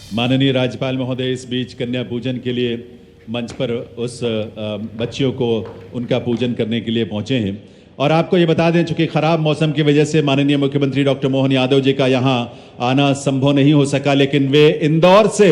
माननीय राज्यपाल महोदय इस बीच कन्या पूजन के लिए मंच पर उस बच्चियों को उनका पूजन करने के लिए पहुंचे हैं। और आपको ये बता दें, चूंकि खराब मौसम की वजह से माननीय मुख्यमंत्री डॉक्टर मोहन यादव जी का यहाँ आना संभव नहीं हो सका, लेकिन वे इंदौर से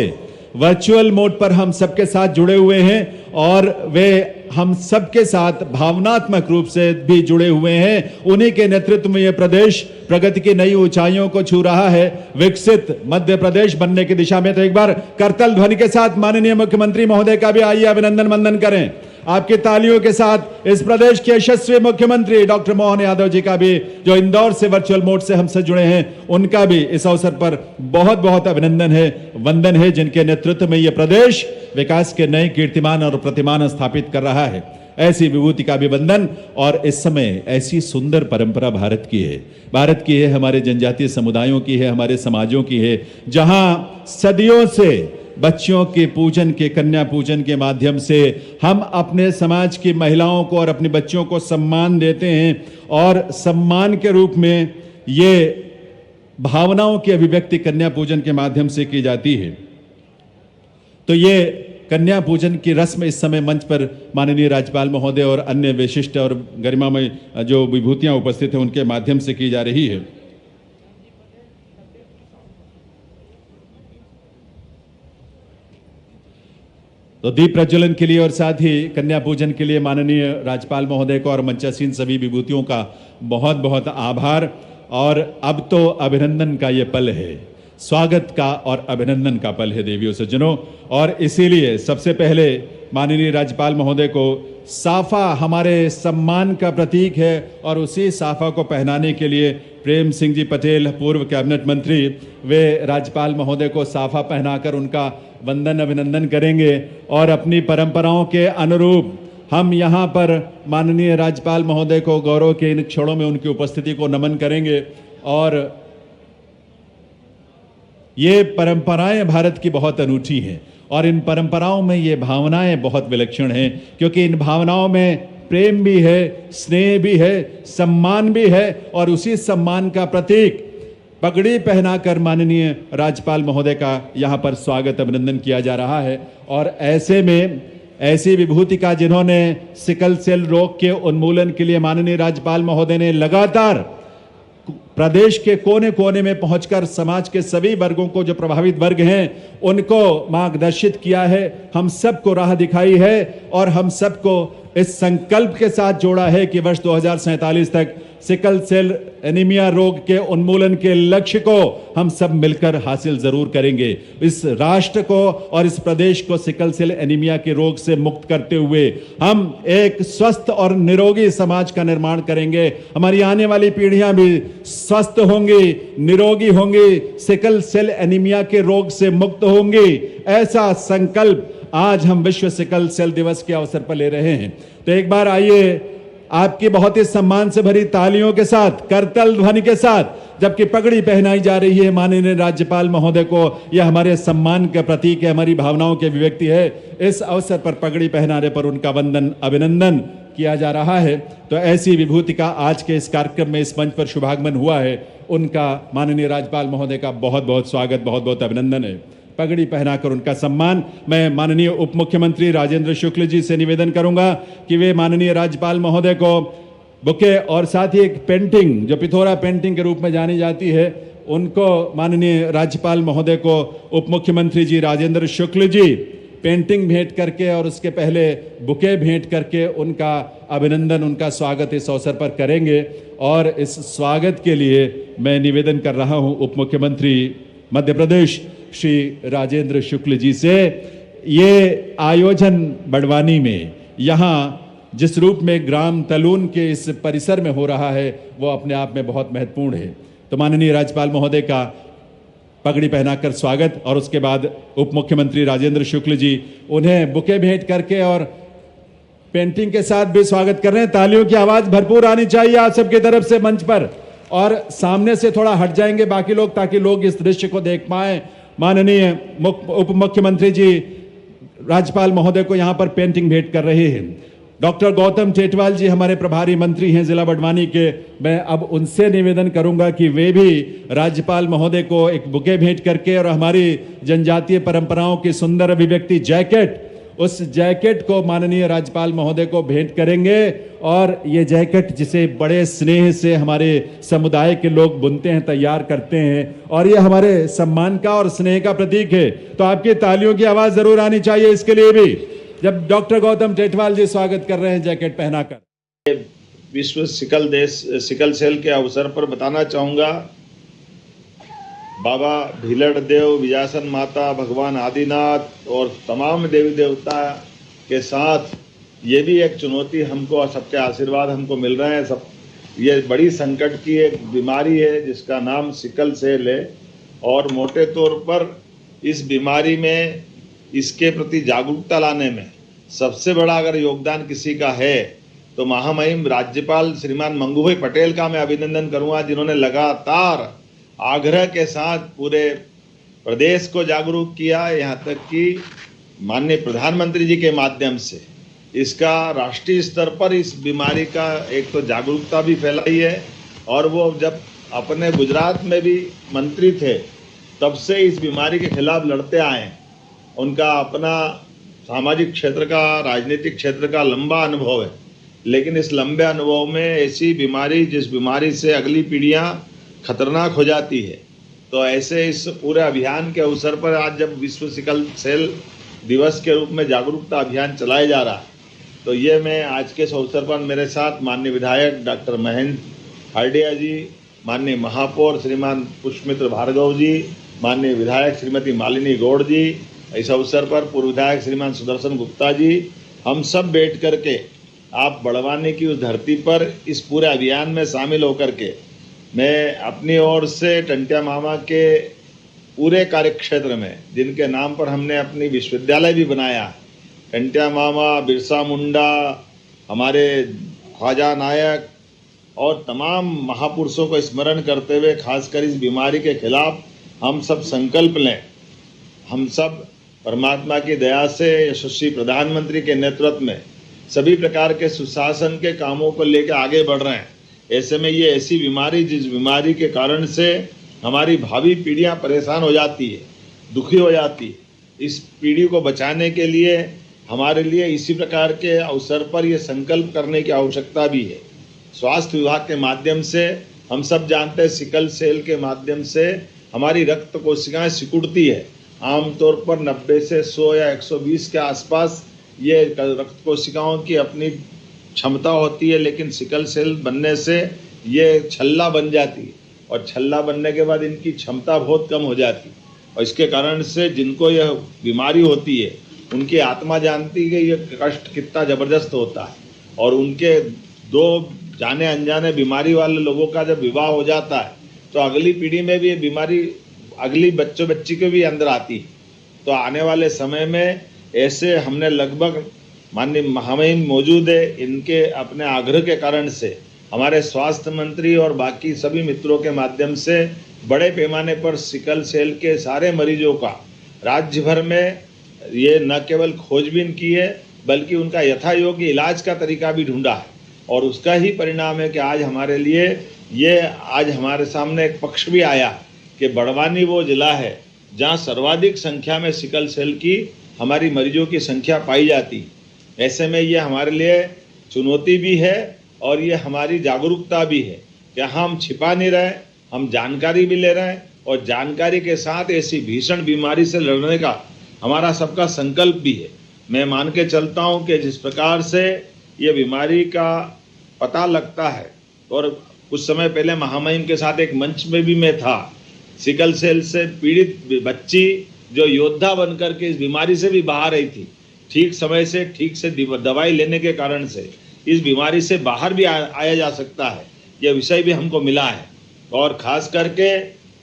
वर्चुअल मोड पर हम सबके साथ जुड़े हुए हैं और वे हम सबके साथ भावनात्मक रूप से भी जुड़े हुए हैं। उन्हीं के नेतृत्व में यह प्रदेश प्रगति की नई ऊंचाइयों को छू रहा है, विकसित मध्य प्रदेश बनने की दिशा में। तो एक बार करतल ध्वनि के साथ माननीय मुख्यमंत्री महोदय का भी आइए अभिनंदन वंदन करें। आपकी तालियों के साथ इस प्रदेश के यशस्वी मुख्यमंत्री डॉक्टर मोहन यादव जी का भी, जो इंदौर से वर्चुअल मोड से हमसे जुड़े हैं, उनका भी इस अवसर पर बहुत बहुत अभिनंदन है, वंदन है, जिनके नेतृत्व में यह प्रदेश विकास के नए कीर्तिमान और प्रतिमान स्थापित कर रहा है। ऐसी विभूति का भी वंदन। और इस समय ऐसी सुंदर परंपरा भारत की है, हमारे जनजातीय समुदायों की है, हमारे समाजों की है, जहां सदियों से बच्चियों के पूजन के, कन्या पूजन के माध्यम से हम अपने समाज की महिलाओं को और अपनी बच्चियों को सम्मान देते हैं और सम्मान के रूप में ये भावनाओं की अभिव्यक्ति कन्या पूजन के माध्यम से की जाती है। तो ये कन्या पूजन की रस्म इस समय मंच पर माननीय राज्यपाल महोदय और अन्य विशिष्ट और गरिमामय जो विभूतियां उपस्थित हैं उनके माध्यम से की जा रही है। तो दीप प्रज्वलन के लिए और साथ ही कन्या पूजन के लिए माननीय राज्यपाल महोदय को और मंचासीन सभी विभूतियों का बहुत बहुत आभार। और अब तो अभिनंदन का ये पल है, स्वागत का और अभिनंदन का पल है देवियों सज्जनों। और इसीलिए सबसे पहले माननीय राज्यपाल महोदय को साफा हमारे सम्मान का प्रतीक है और उसी साफा को पहनाने के लिए प्रेम सिंह जी पटेल, पूर्व कैबिनेट मंत्री, वे राज्यपाल महोदय को साफा पहनाकर उनका वंदन अभिनंदन करेंगे। और अपनी परंपराओं के अनुरूप हम यहाँ पर माननीय राज्यपाल महोदय को गौरव के इन क्षणों में उनकी उपस्थिति को नमन करेंगे। और ये परंपराएं भारत की बहुत अनूठी हैं और इन परंपराओं में ये भावनाएं बहुत विलक्षण हैं, क्योंकि इन भावनाओं में प्रेम भी है, स्नेह भी है, सम्मान भी है। और उसी सम्मान का प्रतीक पगड़ी पहनाकर माननीय राज्यपाल महोदय का यहाँ पर स्वागत अभिनंदन किया जा रहा है। और ऐसे में ऐसी विभूति का जिन्होंने सिकल सेल रोग के उन्मूलन के लिए माननीय राज्यपाल महोदय ने लगातार प्रदेश के कोने कोने में पहुंचकर समाज के सभी वर्गों को, जो प्रभावित वर्ग हैं, उनको मार्गदर्शित किया है, हम सबको राह दिखाई है और हम सबको इस संकल्प के साथ जोड़ा है कि वर्ष 2047 तक सिकल सेल एनीमिया रोग के उन्मूलन के लक्ष्य को हम सब मिलकर हासिल जरूर करेंगे। इस राष्ट्र को और इस प्रदेश को सिकल सेल एनीमिया के रोग से मुक्त करते हुए हम एक स्वस्थ और निरोगी समाज का निर्माण करेंगे। हमारी आने वाली पीढ़ियां भी स्वस्थ होंगी, निरोगी होंगी, सिकल सेल एनीमिया के रोग से मुक्त होंगी। ऐसा संकल्प आज हम विश्व सिकल सेल दिवस के अवसर पर ले रहे हैं। तो एक बार आइए आपकी बहुत ही सम्मान से भरी तालियों के साथ, करतल ध्वनि के साथ, जबकि पगड़ी पहनाई जा रही है माननीय राज्यपाल महोदय को, यह हमारे सम्मान का प्रतीक है, हमारी भावनाओं की अभिव्यक्ति है। इस अवसर पर पगड़ी पहनाने पर उनका वंदन अभिनंदन किया जा रहा है। तो ऐसी विभूति का आज के इस कार्यक्रम में इस मंच पर शुभागमन हुआ है, उनका माननीय राज्यपाल महोदय का बहुत बहुत स्वागत, बहुत बहुत अभिनंदन है। पगड़ी पहनाकर उनका सम्मान। मैं माननीय उप मुख्यमंत्री राजेंद्र शुक्ल जी से निवेदन करूंगा कि वे माननीय राज्यपाल महोदय को बुके और साथ ही एक पेंटिंग, जो पिथौरा पेंटिंग के रूप में जानी जाती है, उनको माननीय राज्यपाल महोदय को उप मुख्यमंत्री जी राजेंद्र शुक्ल जी पेंटिंग भेंट करके और उसके पहले बुके भेंट करके उनका अभिनंदन, उनका स्वागत इस अवसर पर करेंगे। और इस स्वागत के लिए मैं निवेदन कर रहा हूं उप मुख्यमंत्री मध्य प्रदेश श्री राजेंद्र शुक्ल जी से, ये आयोजन बड़वानी में यहाँ जिस रूप में ग्राम तलून के इस परिसर में हो रहा है, वो अपने आप में बहुत महत्वपूर्ण है। तो माननीय राज्यपाल महोदय का पगड़ी पहनाकर स्वागत और उसके बाद उप मुख्यमंत्री राजेंद्र शुक्ल जी उन्हें बुके भेंट करके और पेंटिंग के साथ भी स्वागत कर रहे हैं। तालियों की आवाज भरपूर आनी चाहिए आप सबकी तरफ से मंच पर। और सामने से थोड़ा हट जाएंगे बाकी लोग, ताकि लोग इस दृश्य को देख पाएं। माननीय उप मुख्यमंत्री जी राज्यपाल महोदय को यहाँ पर पेंटिंग भेंट कर रहे हैं। डॉक्टर गौतम टेटवाल जी हमारे प्रभारी मंत्री हैं जिला बड़वानी के। मैं अब उनसे निवेदन करूंगा कि वे भी राज्यपाल महोदय को एक बुके भेंट करके और हमारी जनजातीय परंपराओं की सुंदर अभिव्यक्ति जैकेट, उस जैकेट को माननीय राज्यपाल महोदय को भेंट करेंगे। और ये जैकेट जिसे बड़े स्नेह से हमारे समुदाय के लोग बुनते हैं, तैयार करते हैं, और ये हमारे सम्मान का और स्नेह का प्रतीक है। तो आपकी तालियों की आवाज जरूर आनी चाहिए इसके लिए भी, जब डॉक्टर गौतम टेटवाल जी स्वागत कर रहे हैं जैकेट पहनाकर। विश्व सिकल सेल के अवसर पर बताना चाहूँगा, बाबा भीलड़ देव, विजासन माता, भगवान आदिनाथ और तमाम देवी देवता के साथ ये भी एक चुनौती हमको और सबके आशीर्वाद हमको मिल रहे हैं। सब ये बड़ी संकट की एक बीमारी है जिसका नाम सिकल सेल है। और मोटे तौर पर इस बीमारी में, इसके प्रति जागरूकता लाने में सबसे बड़ा अगर योगदान किसी का है तो महामहिम राज्यपाल श्रीमान मंगूभाई पटेल का मैं अभिनंदन करूंगा, जिन्होंने लगातार आग्रह के साथ पूरे प्रदेश को जागरूक किया। यहाँ तक कि माननीय प्रधानमंत्री जी के माध्यम से इसका राष्ट्रीय स्तर पर इस बीमारी का एक तो जागरूकता भी फैलाई है। और वो जब अपने गुजरात में भी मंत्री थे तब से इस बीमारी के खिलाफ लड़ते आए। उनका अपना सामाजिक क्षेत्र का, राजनीतिक क्षेत्र का लंबा अनुभव है, लेकिन इस लंबे अनुभव में ऐसी बीमारी, जिस बीमारी से अगली पीढ़ियां खतरनाक हो जाती है, तो ऐसे इस पूरे अभियान के अवसर पर आज जब विश्व सिकल सेल दिवस के रूप में जागरूकता अभियान चलाया जा रहा है, तो ये मैं आज के इस अवसर पर मेरे साथ माननीय विधायक डॉक्टर महेंद्र हार्डिया जी, माननीय महापौर श्रीमान पुष्पमित्र भार्गव जी, माननीय विधायक श्रीमती मालिनी गौड़ जी, इस अवसर पर पूर्व विधायक श्रीमान सुदर्शन गुप्ता जी, हम सब बैठ करके आप बड़वानी की उस धरती पर इस पूरे अभियान में शामिल होकर के मैं अपनी ओर से टंटिया मामा के पूरे कार्यक्षेत्र में, जिनके नाम पर हमने अपनी विश्वविद्यालय भी बनाया, टंटिया मामा, बिरसा मुंडा, हमारे ख्वाजा नायक और तमाम महापुरुषों को स्मरण करते हुए खासकर इस बीमारी के खिलाफ हम सब संकल्प लें। हम सब परमात्मा की दया से यशस्वी प्रधानमंत्री के नेतृत्व में सभी प्रकार के सुशासन के कामों को लेकर आगे बढ़ रहे हैं। ऐसे में ये ऐसी बीमारी, जिस बीमारी के कारण से हमारी भावी पीढ़ियां परेशान हो जाती है, दुखी हो जाती है, इस पीढ़ी को बचाने के लिए हमारे लिए इसी प्रकार के अवसर पर ये संकल्प करने की आवश्यकता भी है। स्वास्थ्य विभाग के माध्यम से हम सब जानते हैं, सिकल सेल के माध्यम से हमारी रक्त कोशिकाएं सिकुड़ती है। आमतौर पर 90 से 100 या 120 के आसपास ये रक्त कोशिकाओं की अपनी क्षमता होती है, लेकिन सिकल सेल बनने से ये छल्ला बन जाती है और छल्ला बनने के बाद इनकी क्षमता बहुत कम हो जाती है। और इसके कारण से जिनको यह बीमारी होती है उनकी आत्मा जानती है कि यह कष्ट कितना ज़बरदस्त होता है। और उनके दो जाने अनजाने बीमारी वाले लोगों का जब विवाह हो जाता है तो अगली पीढ़ी में भी ये बीमारी अगली बच्चों बच्ची के भी अंदर आती है। तो आने वाले समय में ऐसे हमने लगभग माननीय महामहिम मौजूद है, इनके अपने आग्रह के कारण से हमारे स्वास्थ्य मंत्री और बाकी सभी मित्रों के माध्यम से बड़े पैमाने पर सिकल सेल के सारे मरीजों का राज्य भर में ये न केवल खोजबीन की है बल्कि उनका यथा योग्य इलाज का तरीका भी ढूंढा है। और उसका ही परिणाम है कि आज हमारे लिए ये आज हमारे सामने एक पक्ष भी आया कि बड़वानी वो जिला है जहाँ सर्वाधिक संख्या में सिकल सेल की हमारी मरीजों की संख्या पाई जाती। ऐसे में ये हमारे लिए चुनौती भी है और ये हमारी जागरूकता भी है कि हम छिपा नहीं रहे, हम जानकारी भी ले रहे हैं और जानकारी के साथ ऐसी भीषण बीमारी से लड़ने का हमारा सबका संकल्प भी है। मैं मान के चलता हूँ कि जिस प्रकार से ये बीमारी का पता लगता है, और कुछ समय पहले महामहिम के साथ एक मंच में भी मैं था, सिकल सेल से पीड़ित बच्ची जो योद्धा बनकर के इस बीमारी से भी बाहर रही थी, ठीक समय से ठीक से दवाई लेने के कारण से इस बीमारी से बाहर भी आया जा सकता है, यह विषय भी हमको मिला है। और ख़ास करके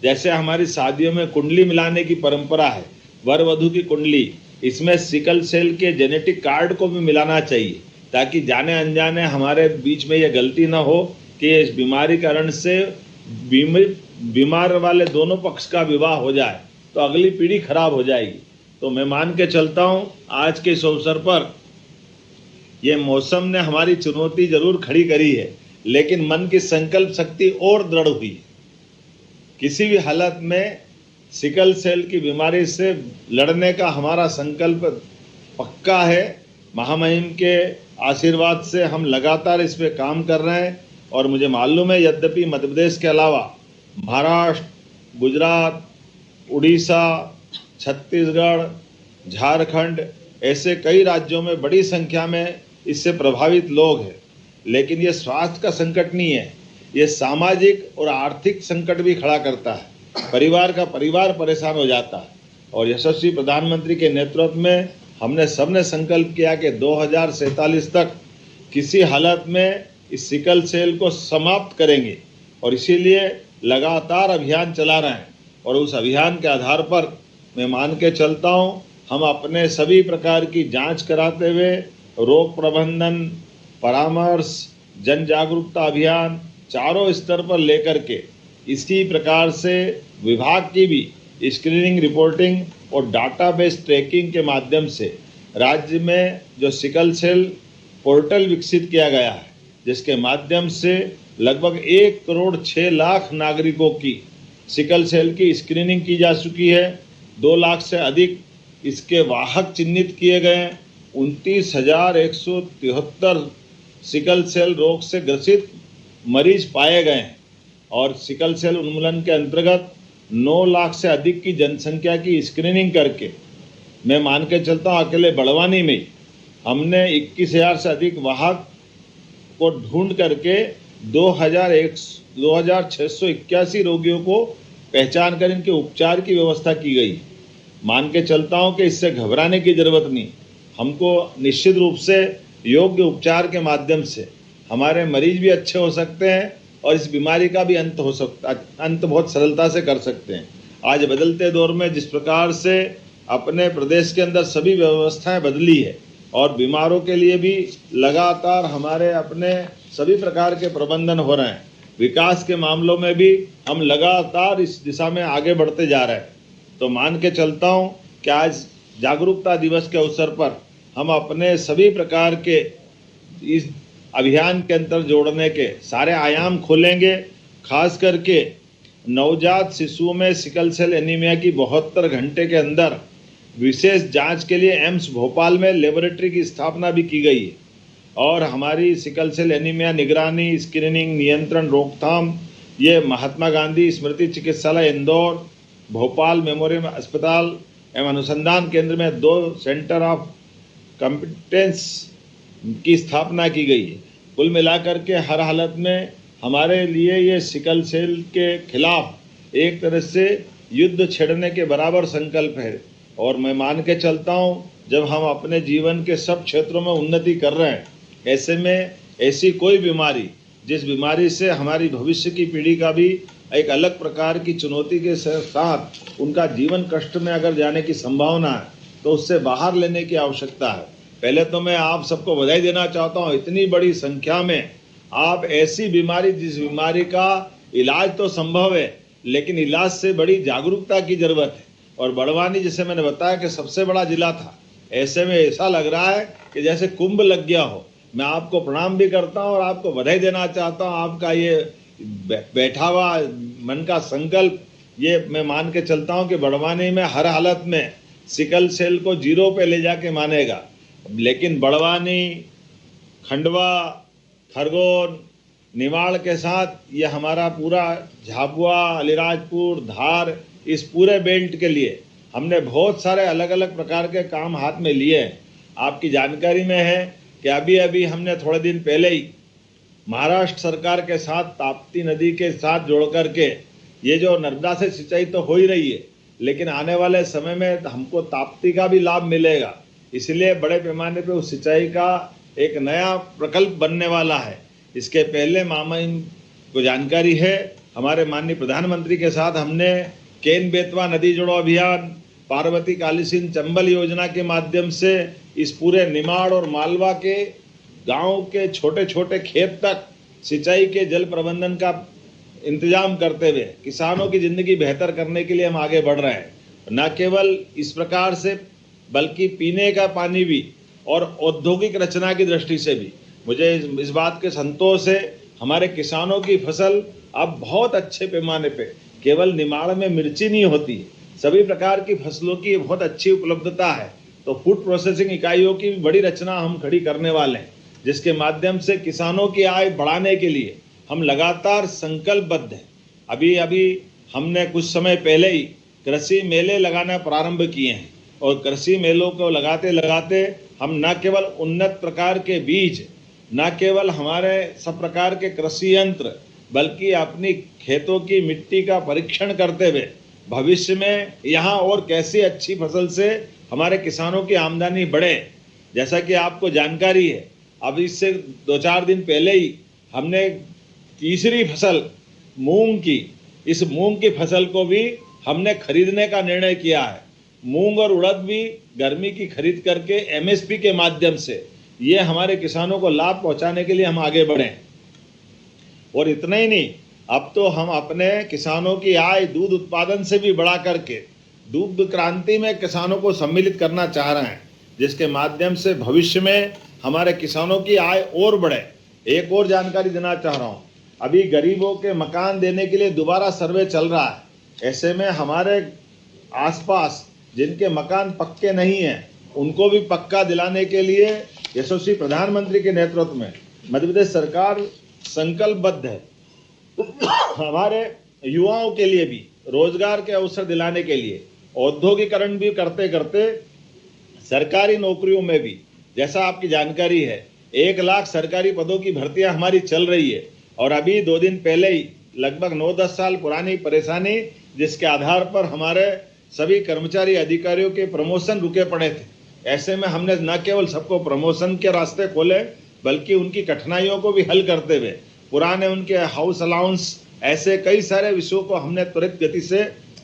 जैसे हमारी शादियों में कुंडली मिलाने की परंपरा है, वर वधू की कुंडली, इसमें सिकल सेल के जेनेटिक कार्ड को भी मिलाना चाहिए ताकि जाने अनजाने हमारे बीच में यह गलती ना हो कि इस बीमारी कारण से बीमार वाले दोनों पक्ष का विवाह हो जाए तो अगली पीढ़ी खराब हो जाएगी। तो मैं मान के चलता हूँ आज के इस अवसर पर ये मौसम ने हमारी चुनौती जरूर खड़ी करी है, लेकिन मन की संकल्प शक्ति और दृढ़ हुई है। किसी भी हालत में सिकल सेल की बीमारी से लड़ने का हमारा संकल्प पक्का है। महामहिम के आशीर्वाद से हम लगातार इस पे काम कर रहे हैं और मुझे मालूम है यद्यपि मध्य प्रदेश के अलावा महाराष्ट्र, गुजरात, उड़ीसा, छत्तीसगढ़, झारखंड ऐसे कई राज्यों में बड़ी संख्या में इससे प्रभावित लोग हैं, लेकिन ये स्वास्थ्य का संकट नहीं है, ये सामाजिक और आर्थिक संकट भी खड़ा करता है। परिवार का परिवार परेशान हो जाता है और यशस्वी प्रधानमंत्री के नेतृत्व में हमने सबने संकल्प किया कि 2047 तक किसी हालत में इस सिकल सेल को समाप्त करेंगे और इसीलिए लगातार अभियान चला रहे हैं। और उस अभियान के आधार पर मैं मान के चलता हूँ, हम अपने सभी प्रकार की जांच कराते हुए रोग प्रबंधन, परामर्श, जन जागरूकता अभियान चारों स्तर पर लेकर के इसी प्रकार से विभाग की भी स्क्रीनिंग, रिपोर्टिंग और डाटाबेस ट्रैकिंग के माध्यम से राज्य में जो सिकल सेल पोर्टल विकसित किया गया है, जिसके माध्यम से लगभग 1,06,00,000 नागरिकों की सिकल सेल की स्क्रीनिंग की जा चुकी है। 2 लाख से अधिक इसके वाहक चिन्हित किए गए। 29,173 सिकल सेल रोग से ग्रसित मरीज पाए गए हैं और सिकल सेल उन्मूलन के अंतर्गत 9 लाख से अधिक की जनसंख्या की स्क्रीनिंग करके मैं मान के चलता हूँ अकेले बड़वानी में हमने 21,000 से अधिक वाहक को ढूंढ करके 2,681 रोगियों को पहचान कर इनके उपचार की व्यवस्था की गई। मान के चलता हूँ कि इससे घबराने की जरूरत नहीं, हमको निश्चित रूप से योग्य उपचार के माध्यम से हमारे मरीज भी अच्छे हो सकते हैं और इस बीमारी का भी अंत बहुत सरलता से कर सकते हैं। आज बदलते दौर में जिस प्रकार से अपने प्रदेश के अंदर सभी व्यवस्थाएं बदली है और बीमारों के लिए भी लगातार हमारे अपने सभी प्रकार के प्रबंधन हो रहे हैं, विकास के मामलों में भी हम लगातार इस दिशा में आगे बढ़ते जा रहे हैं। तो मान के चलता हूँ कि आज जागरूकता दिवस के अवसर पर हम अपने सभी प्रकार के इस अभियान के अंतर जोड़ने के सारे आयाम खोलेंगे। खास करके नवजात शिशुओं में सिकल सेल एनीमिया की 72 घंटे के अंदर विशेष जांच के लिए एम्स भोपाल में लेबोरेटरी की स्थापना भी की गई है और हमारी सिकल सेल एनीमिया निगरानी, स्क्रीनिंग, नियंत्रण, रोकथाम ये महात्मा गांधी स्मृति चिकित्सालय इंदौर, भोपाल मेमोरियल अस्पताल एवं अनुसंधान केंद्र में 2 सेंटर ऑफ कॉम्पिटेंस की स्थापना की गई है। कुल मिलाकर के हर हालत में हमारे लिए ये सिकल सेल के खिलाफ एक तरह से युद्ध छेड़ने के बराबर संकल्प है और मैं मान के चलता हूँ जब हम अपने जीवन के सब क्षेत्रों में उन्नति कर रहे हैं, ऐसे में ऐसी कोई बीमारी जिस बीमारी से हमारी भविष्य की पीढ़ी का भी एक अलग प्रकार की चुनौती के साथ उनका जीवन कष्ट में अगर जाने की संभावना है तो उससे बाहर लेने की आवश्यकता है। पहले तो मैं आप सबको बधाई देना चाहता हूँ, इतनी बड़ी संख्या में आप ऐसी बीमारी जिस बीमारी का इलाज तो संभव है लेकिन इलाज से बड़ी जागरूकता की जरूरत है। और बड़वानी जैसे मैंने बताया कि सबसे बड़ा जिला था, ऐसे में ऐसा लग रहा है कि जैसे कुंभ लग गया हो। मैं आपको प्रणाम भी करता हूँ और आपको बधाई देना चाहता हूँ। आपका ये बैठा हुआ मन का संकल्प, ये मैं मान के चलता हूँ कि बड़वानी में हर हालत में सिकल सेल को 0 पे ले जाके मानेगा। लेकिन बड़वानी, खंडवा, खरगोन, निमाड़ के साथ ये हमारा पूरा झाबुआ, अलीराजपुर, धार, इस पूरे बेल्ट के लिए हमने बहुत सारे अलग अलग प्रकार के काम हाथ में लिए हैं। आपकी जानकारी में है कि अभी अभी हमने थोड़े दिन पहले ही महाराष्ट्र सरकार के साथ ताप्ती नदी के साथ जोड़ करके ये जो नर्मदा से सिंचाई तो हो ही रही है, लेकिन आने वाले समय में हमको ताप्ती का भी लाभ मिलेगा। इसलिए बड़े पैमाने पे उस सिंचाई का एक नया प्रकल्प बनने वाला है। इसके पहले मामहिम को जानकारी है, हमारे माननीय प्रधानमंत्री के साथ हमने केन बेतवा नदी जोड़ो अभियान, पार्वती कालीसिंध चंबल योजना के माध्यम से इस पूरे निमाड़ और मालवा के गांव के छोटे छोटे खेत तक सिंचाई के जल प्रबंधन का इंतजाम करते हुए किसानों की ज़िंदगी बेहतर करने के लिए हम आगे बढ़ रहे हैं। न केवल इस प्रकार से बल्कि पीने का पानी भी और औद्योगिक रचना की दृष्टि से भी मुझे इस बात के संतोष है। हमारे किसानों की फसल अब बहुत अच्छे पैमाने पे, केवल निमाड़ में मिर्ची नहीं होती, सभी प्रकार की फसलों की बहुत अच्छी उपलब्धता है। तो फूड प्रोसेसिंग इकाइयों की बड़ी रचना हम खड़ी करने वाले हैं, जिसके माध्यम से किसानों की आय बढ़ाने के लिए हम लगातार संकल्पबद्ध हैं। अभी अभी हमने कुछ समय पहले ही कृषि मेले लगाना प्रारंभ किए हैं, और कृषि मेलों को लगाते लगाते हम न केवल उन्नत प्रकार के बीज, न केवल हमारे सब प्रकार के कृषि यंत्र, बल्कि अपनी खेतों की मिट्टी का परीक्षण करते हुए भविष्य में यहाँ और कैसी अच्छी फसल से हमारे किसानों की आमदनी बढ़े। जैसा कि आपको जानकारी है, अब इससे 2-4 दिन पहले ही हमने तीसरी फसल मूंग की, इस मूंग की फसल को भी हमने खरीदने का निर्णय किया है। मूंग और उड़द भी गर्मी की खरीद करके एमएसपी के माध्यम से ये हमारे किसानों को लाभ पहुंचाने के लिए हम आगे बढ़े। और इतना ही नहीं, अब तो हम अपने किसानों की आय दूध उत्पादन से भी बढ़ा करके दूध क्रांति में किसानों को सम्मिलित करना चाह रहे हैं, जिसके माध्यम से भविष्य में हमारे किसानों की आय और बढ़े। एक और जानकारी देना चाह रहा हूँ, अभी गरीबों के मकान देने के लिए दोबारा सर्वे चल रहा है। ऐसे में हमारे आसपास जिनके मकान पक्के नहीं हैं, उनको भी पक्का दिलाने के लिए यशस्वी प्रधानमंत्री के नेतृत्व में मध्य प्रदेश सरकार संकल्पबद्ध है। हमारे युवाओं के लिए भी रोजगार के अवसर दिलाने के लिए औद्योगिकरण भी करते करते सरकारी नौकरियों में भी, जैसा आपकी जानकारी है, 1 लाख सरकारी पदों की भर्तियां हमारी चल रही है। और अभी 2 दिन पहले ही लगभग 9-10 साल पुरानी परेशानी, जिसके आधार पर हमारे सभी कर्मचारी अधिकारियों के प्रमोशन रुके पड़े थे, ऐसे में हमने न केवल सबको प्रमोशन के रास्ते खोले, बल्कि उनकी कठिनाइयों को भी हल करते हुए पुराने उनके हाउस अलाउंस, ऐसे कई सारे विषयों को हमने त्वरित गति से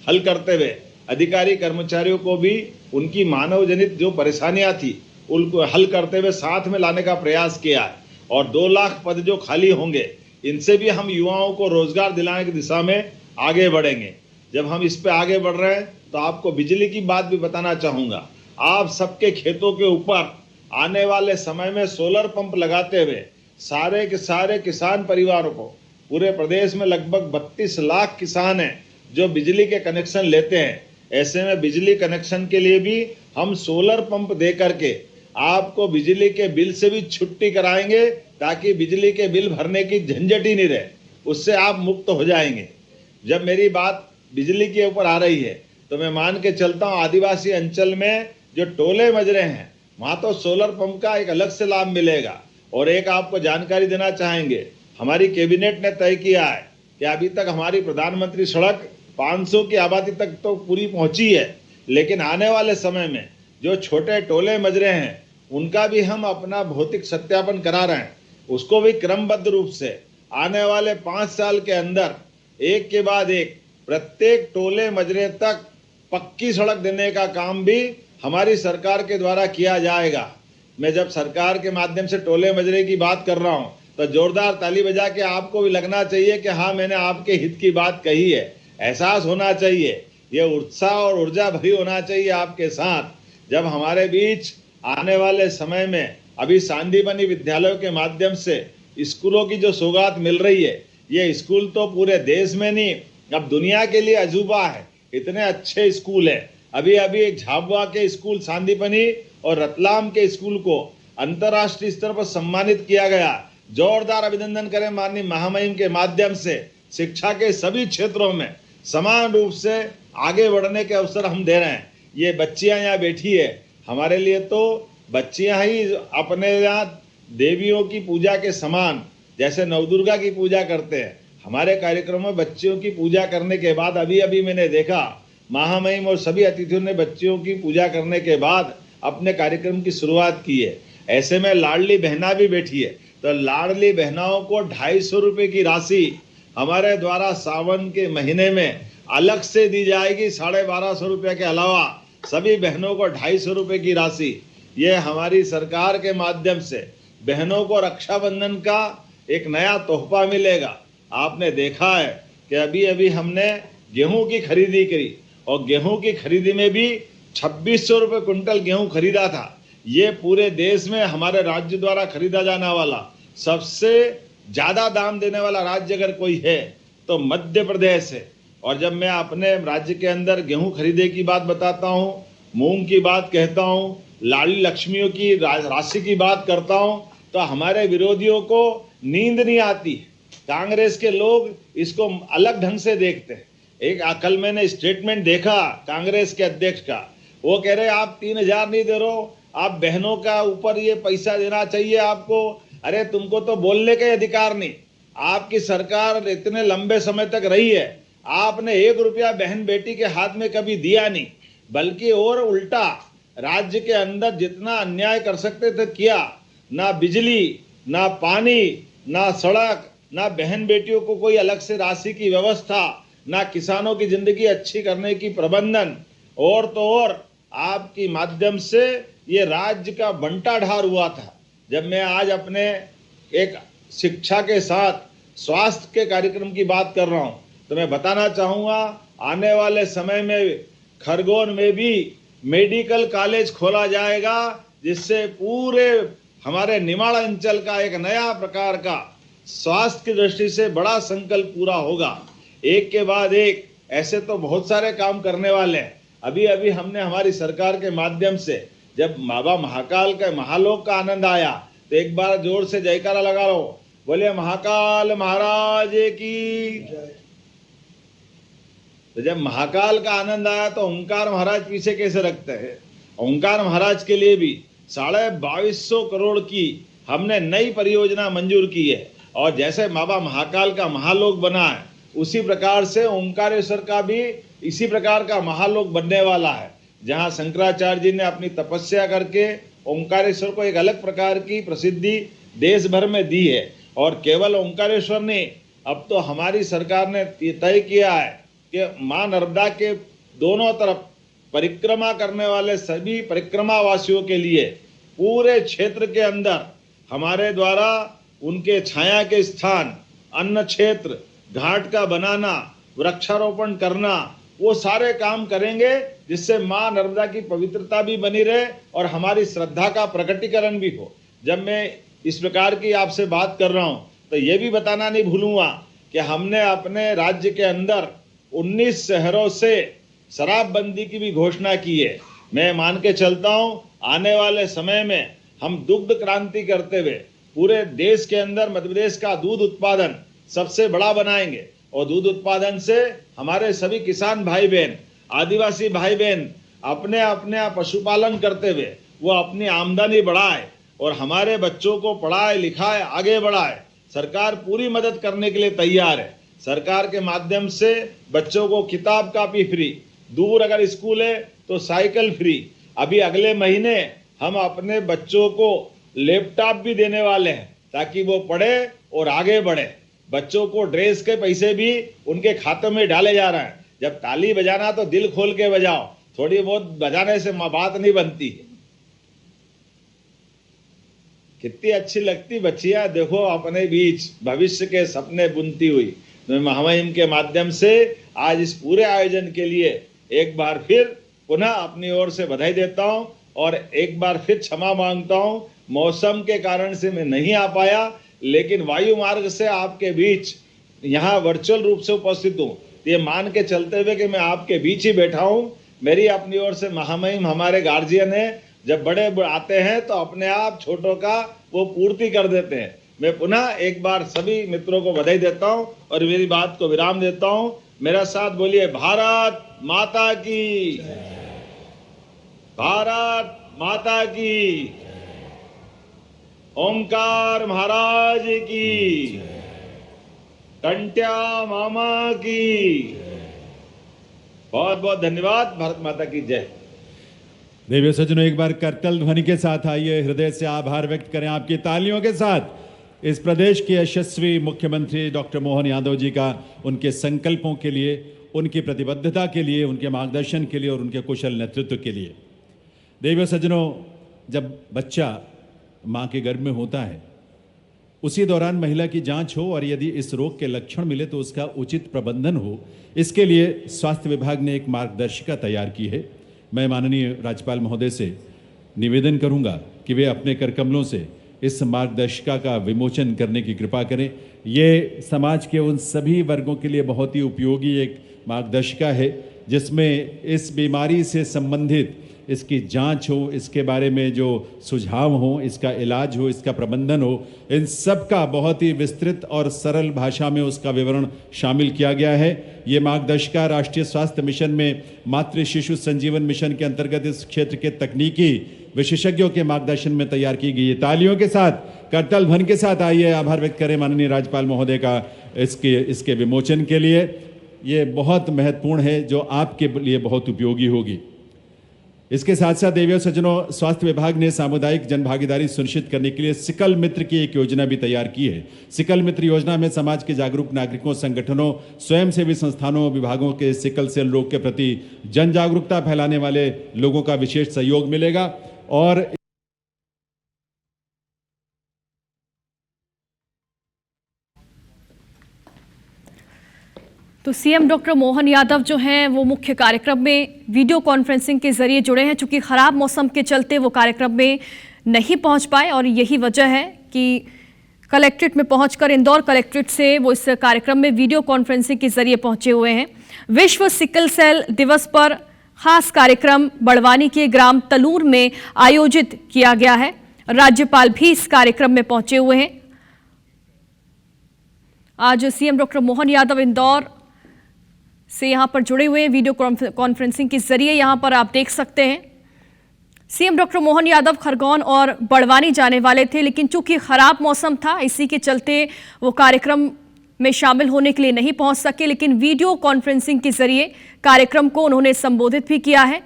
हल करते हुए अधिकारी कर्मचारियों को भी उनकी मानव जनित जो परेशानियां थी उनको हल करते हुए साथ में लाने का प्रयास किया है। और 2 लाख पद जो खाली होंगे, इनसे भी हम युवाओं को रोजगार दिलाने की दिशा में आगे बढ़ेंगे। जब हम इस पे आगे बढ़ रहे हैं तो आपको बिजली की बात भी बताना चाहूँगा। आप सबके खेतों के ऊपर आने वाले समय में सोलर पंप लगाते हुए सारे के सारे किसान परिवारों को, पूरे प्रदेश में लगभग 32 लाख किसान हैं जो बिजली के कनेक्शन लेते हैं। ऐसे में बिजली कनेक्शन के लिए भी हम सोलर पंप दे करके आपको बिजली के बिल से भी छुट्टी कराएंगे, ताकि बिजली के बिल भरने की झंझट ही नहीं रहे, उससे आप मुक्त हो जाएंगे। जब मेरी बात बिजली के ऊपर आ रही है तो मैं मान के चलता हूँ, आदिवासी अंचल में जो टोले मजरे हैं, वहाँ तो सोलर पंप का एक अलग से लाभ मिलेगा। और एक आपको जानकारी देना चाहेंगे, हमारी कैबिनेट ने तय किया है कि अभी तक हमारी प्रधानमंत्री सड़क 500 की आबादी तक तो पूरी पहुंची है, लेकिन आने वाले समय में जो छोटे टोले मजरे हैं उनका भी हम अपना भौतिक सत्यापन करा रहे हैं। उसको भी क्रमबद्ध रूप से आने वाले 5 साल के अंदर एक के बाद एक प्रत्येक टोले मजरे तक पक्की सड़क देने का काम भी हमारी सरकार के द्वारा किया जाएगा। मैं जब सरकार के माध्यम से टोले मजरे की बात कर रहा हूँ तो जोरदार ताली बजा के आपको भी लगना चाहिए कि हाँ, मैंने आपके हित की बात कही है। एहसास होना चाहिए, ये उत्साह और ऊर्जा भरी होना चाहिए आपके साथ। जब हमारे बीच आने वाले समय में अभी सांदीपनि विद्यालयों के माध्यम से स्कूलों की जो सौगात मिल रही है, ये स्कूल तो पूरे देश में नहीं, अब दुनिया के लिए अजूबा है। इतने अच्छे स्कूल है। अभी अभी एक झाबुआ के स्कूल सांदीपनि और रतलाम के स्कूल को अंतर्राष्ट्रीय स्तर पर सम्मानित किया गया। जोरदार अभिनंदन करें माननीय महामहिम के माध्यम से। शिक्षा के सभी क्षेत्रों में समान रूप से आगे बढ़ने के अवसर हम दे रहे हैं। ये बच्चियां यहाँ बैठी है, हमारे लिए तो बच्चियां ही अपने यहाँ देवियों की पूजा के समान, जैसे नवदुर्गा की पूजा करते हैं, हमारे कार्यक्रम में बच्चियों की पूजा करने के बाद अभी अभी मैंने देखा महामहिम और सभी अतिथियों ने बच्चियों की पूजा करने के बाद अपने कार्यक्रम की शुरुआत की है। ऐसे में लाडली बहना भी बैठी है, तो लाडली बहनाओं को 250 रुपये की राशि हमारे द्वारा सावन के महीने में अलग से दी जाएगी। 1250 रुपये के अलावा सभी बहनों को 250 रुपये की राशि, ये हमारी सरकार के माध्यम से बहनों को रक्षाबंधन का एक नया तोहफा मिलेगा। आपने देखा है कि अभी अभी हमने गेहूं की खरीदी करी और गेहूं की खरीदी में भी 2600 रुपये कुंटल गेहूं खरीदा था। ये पूरे देश में हमारे राज्य द्वारा खरीदा जाने वाला सबसे ज्यादा दाम देने वाला राज्य अगर कोई है तो मध्य प्रदेश है। और जब मैं अपने राज्य के अंदर गेहूं खरीदे की बात बताता हूं, मूंग की बात कहता हूं, लाडली लक्ष्मियों की राशि की बात करता हूं, तो हमारे विरोधियों को नींद नहीं आती। कांग्रेस के लोग इसको अलग ढंग से देखते हैं। एक कल मैंने स्टेटमेंट देखा कांग्रेस के अध्यक्ष का, वो कह रहे आप 3,000 नहीं दे रहे हो, आप बहनों का ऊपर ये पैसा देना चाहिए आपको। अरे तुमको तो बोलने का अधिकार नहीं। आपकी सरकार इतने लंबे समय तक रही है, आपने 1 रुपया बहन बेटी के हाथ में कभी दिया नहीं, बल्कि और उल्टा राज्य के अंदर जितना अन्याय कर सकते थे किया। ना बिजली, ना पानी, ना सड़क, ना बहन बेटियों को कोई अलग से राशि की व्यवस्था, ना किसानों की जिंदगी अच्छी करने की प्रबंधन। और तो और आपकी माध्यम से ये राज्य का बंटाढार हुआ था। जब मैं आज अपने एक शिक्षा के साथ स्वास्थ्य के कार्यक्रम की बात कर रहा हूं, तो मैं बताना चाहूंगा आने वाले समय में खरगोन में भी मेडिकल कॉलेज खोला जाएगा, जिससे पूरे हमारे निमाड़ अंचल का एक नया प्रकार का स्वास्थ्य की दृष्टि से बड़ा संकल्प पूरा होगा। एक के बाद एक ऐसे तो बहुत सारे काम करने वाले हैं। अभी अभी हमने हमारी सरकार के माध्यम से जब बाबा महाकाल का महालोक का आनंद आया, तो एक बार जोर से जयकारा लगा लो, बोले महाकाल महाराज की। तो जब महाकाल का आनंद आया तो ओंकार महाराज पीछे कैसे रखते हैं। ओंकार महाराज के लिए भी 2250 करोड़ की हमने नई परियोजना मंजूर की है। और जैसे बाबा महाकाल का महालोक बना है, उसी प्रकार से ओंकारेश्वर का भी इसी प्रकार का महालोक बनने वाला है, जहां शंकराचार्य जी ने अपनी तपस्या करके ओंकारेश्वर को एक अलग प्रकार की प्रसिद्धि देश भर में दी है। और केवल ओंकारेश्वर ने, अब तो हमारी सरकार ने तय किया है कि मां नर्मदा के दोनों तरफ परिक्रमा करने वाले सभी परिक्रमा वासियों के लिए पूरे क्षेत्र के अंदर हमारे द्वारा उनके छाया के स्थान, अन्न क्षेत्र, घाट का बनाना, वृक्षारोपण करना, वो सारे काम करेंगे, जिससे मां नर्मदा की पवित्रता भी बनी रहे और हमारी श्रद्धा का प्रकटीकरण भी हो। जब मैं इस प्रकार की आपसे बात कर रहा हूं, तो ये भी बताना नहीं भूलूंगा कि हमने अपने राज्य के अंदर 19 शहरों से शराबबंदी की भी घोषणा की है। मैं मान के चलता हूं आने वाले समय में हम दुग्ध क्रांति करते हुए पूरे देश के अंदर मध्य प्रदेश का दूध उत्पादन सबसे बड़ा बनाएंगे। और दूध उत्पादन से हमारे सभी किसान भाई बहन, आदिवासी भाई बहन अपने अपने पशुपालन करते हुए वो अपनी आमदनी बढ़ाए और हमारे बच्चों को पढ़ाए लिखाए आगे बढ़ाए। सरकार पूरी मदद करने के लिए तैयार है। सरकार के माध्यम से बच्चों को किताब कापी फ्री, दूर अगर स्कूल है तो साइकिल फ्री। अभी अगले महीने हम अपने बच्चों को लैपटॉप भी देने वाले हैं, ताकि वो पढ़े और आगे बढ़े। बच्चों को ड्रेस के पैसे भी उनके खातों में डाले जा रहे हैं। जब ताली बजाना तो दिल खोल के बजाओ, थोड़ी बहुत बजाने से बात नहीं बनती। कितनी अच्छी लगती बच्चियां देखो अपने बीच भविष्य के सपने बुनती हुई। मैं महामहिम के माध्यम से आज इस पूरे आयोजन के लिए एक बार फिर पुनः अपनी ओर से बधाई देता हूं और एक बार फिर क्षमा मांगता हूं। मौसम के कारण से मैं नहीं आ पाया, लेकिन वायु मार्ग से आपके बीच यहाँ वर्चुअल रूप से उपस्थित हूँ। ये मान के चलते हुए कि मैं आपके बीच ही बैठा हूँ। मेरी अपनी ओर से महामहिम हमारे गार्जियन है, जब बड़े आते हैं तो अपने आप छोटों का वो पूर्ति कर देते हैं। मैं पुनः एक बार सभी मित्रों को बधाई देता हूँ और मेरी बात को विराम देता हूँ। मेरा साथ बोलिए भारत माता की, भारत माता की, ओंकार महाराज की, कंट्या मामा की। बहुत बहुत धन्यवाद। भारत माता की जय। देवी सज्जनों, एक बार करतल ध्वनि के साथ आइए, हृदय से आभार व्यक्त करें आपकी तालियों के साथ इस प्रदेश के यशस्वी मुख्यमंत्री डॉक्टर मोहन यादव जी का, उनके संकल्पों के लिए, उनकी प्रतिबद्धता के लिए, उनके मार्गदर्शन के लिए और उनके कुशल नेतृत्व के लिए। देवी सज्जनों, जब बच्चा मां के गर्भ में होता है, उसी दौरान महिला की जांच हो और यदि इस रोग के लक्षण मिले तो उसका उचित प्रबंधन हो, इसके लिए स्वास्थ्य विभाग ने एक मार्गदर्शिका तैयार की है। मैं माननीय राज्यपाल महोदय से निवेदन करूंगा कि वे अपने करकमलों से इस मार्गदर्शिका का विमोचन करने की कृपा करें। ये समाज के उन सभी वर्गों के लिए बहुत ही उपयोगी एक मार्गदर्शिका है जिसमें इस बीमारी से संबंधित इसकी जांच हो, इसके बारे में जो सुझाव हो, इसका इलाज हो, इसका प्रबंधन हो, इन सब का बहुत ही विस्तृत और सरल भाषा में उसका विवरण शामिल किया गया है। ये मार्गदर्शिका राष्ट्रीय स्वास्थ्य मिशन में मातृ शिशु संजीवन मिशन के अंतर्गत इस क्षेत्र के तकनीकी विशेषज्ञों के मार्गदर्शन में तैयार की गई है। तालियों के साथ, करताल ध्वनि के साथ आइए आभार व्यक्त करें माननीय राज्यपाल महोदय का इसके विमोचन के लिए। ये बहुत महत्वपूर्ण है जो आपके लिए बहुत उपयोगी होगी। इसके साथ साथ देवी और सज्जनों, स्वास्थ्य विभाग ने सामुदायिक जनभागीदारी सुनिश्चित करने के लिए सिकल मित्र की एक योजना भी तैयार की है। सिकल मित्र योजना में समाज के जागरूक नागरिकों, संगठनों, स्वयंसेवी संस्थानों, विभागों के सिकल सेल रोग के प्रति जन जागरूकता फैलाने वाले लोगों का विशेष सहयोग मिलेगा। और तो सीएम डॉक्टर मोहन यादव जो हैं वो मुख्य कार्यक्रम में वीडियो कॉन्फ्रेंसिंग के जरिए जुड़े हैं। चूंकि खराब मौसम के चलते वो कार्यक्रम में नहीं पहुंच पाए और यही वजह है कि कलेक्ट्रेट में पहुंचकर इंदौर कलेक्ट्रेट से वो इस कार्यक्रम में वीडियो कॉन्फ्रेंसिंग के जरिए पहुंचे हुए हैं। विश्व सिकल सेल दिवस पर खास कार्यक्रम बड़वानी के ग्राम तलूर में आयोजित किया गया है। राज्यपाल भी इस कार्यक्रम में पहुंचे हुए हैं। आज सीएम डॉक्टर मोहन यादव इंदौर से यहां पर जुड़े हुए हैं वीडियो कॉन्फ्रेंसिंग के जरिए। यहां पर आप देख सकते हैं सीएम डॉक्टर मोहन यादव खरगोन और बड़वानी जाने वाले थे, लेकिन चूंकि खराब मौसम था इसी के चलते वो कार्यक्रम में शामिल होने के लिए नहीं पहुंच सके, लेकिन वीडियो कॉन्फ्रेंसिंग के जरिए कार्यक्रम को उन्होंने संबोधित भी किया है।